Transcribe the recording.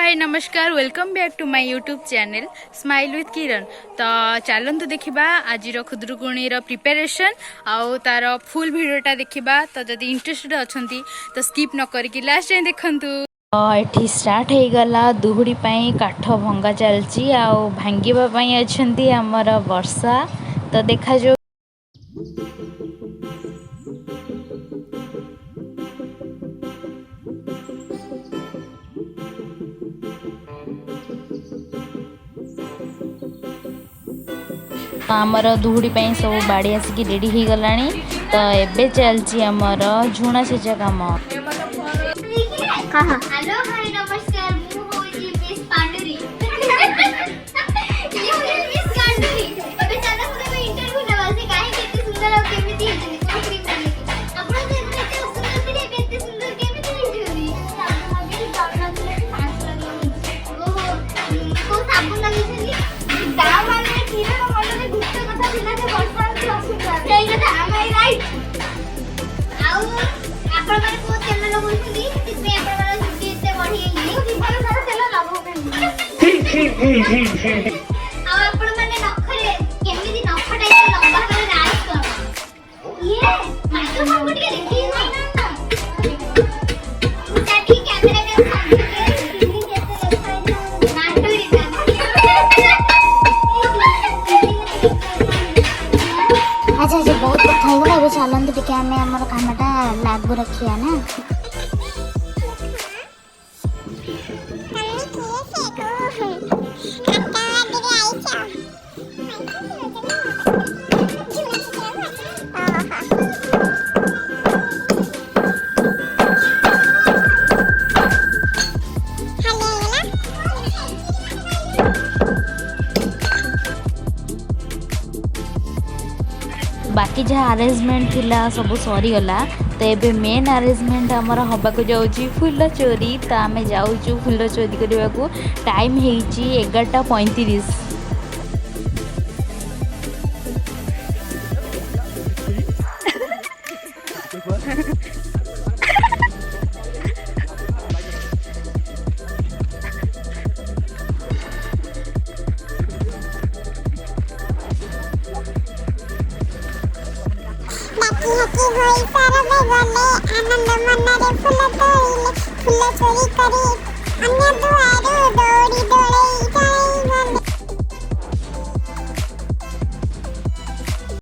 हाय नमस्कार welcome back to my YouTube channel smile with Kiran. तो चलतु देखा आज खुदुरुकुणी प्रिपेरेसन आउ तार फुल भिडियोटा देखा। तो जदि इंटरेस्टेड अच्छा तो स्किप न करके लास्ट जाए देखंतु। एठी स्टार्ट हो गला दुहुड़ी पाई काठ भंगा चलची आउ भांगिबा पाई अछंती हमर वर्षा। तो देखा जो आमर दुहुड़ी पाई सब बाड़ी आसिक रेडी हो गलानी। तो एबे चलची हमर झुणा छेचा काम। हेलो हाय नमस्कार मु होई मिस पांडुरी ये होई मिस पांडुरी अबे चला सुने इंटरव्यू लेवा से काहे केते सुंदर और केमिति हेतनी कोन क्रीम माने आपण जे एते सुंदर पिडिया केते सुंदर केमिति हेतनी साबुन दिले सांस लागो ओहो को साबुन लागेछली दा माने किरण मनले गुप्त कथा दिला जे वर्षा से असुविधा सेई कथा आमाई राइट आउ आपण माने को तेल लगोछली तिसे आपण माने छुट्टी एते बढी गेली जीवन सारा तेल लागो आउ आपण माने नखरे केमिति नखटाई लंबा करे राइट कर ये माइक्रोफोन को टिके देखि नै ना उटा ठीक कैमरा के सामने स्क्रीन जैसे देखा नाटुरी अच्छा अच्छा बहुत कथा हो गला। चलते टिके आम आम कामटा लागू रखिया ना। बाकी जहाँ अरेंजमेंट थिला सब सरी गला। तो एबे मेन अरेंजमेंट हमर हबा को जाउची फूल चोरी। तो आमे जाउचू फूल चोरी करबा को। टाइम हेची 11:35। हकी होई सारा बेगले आनंद मनरे फूल तोड़िले फूल चोरी करी अन्य दुआरू दौड़ी दौड़े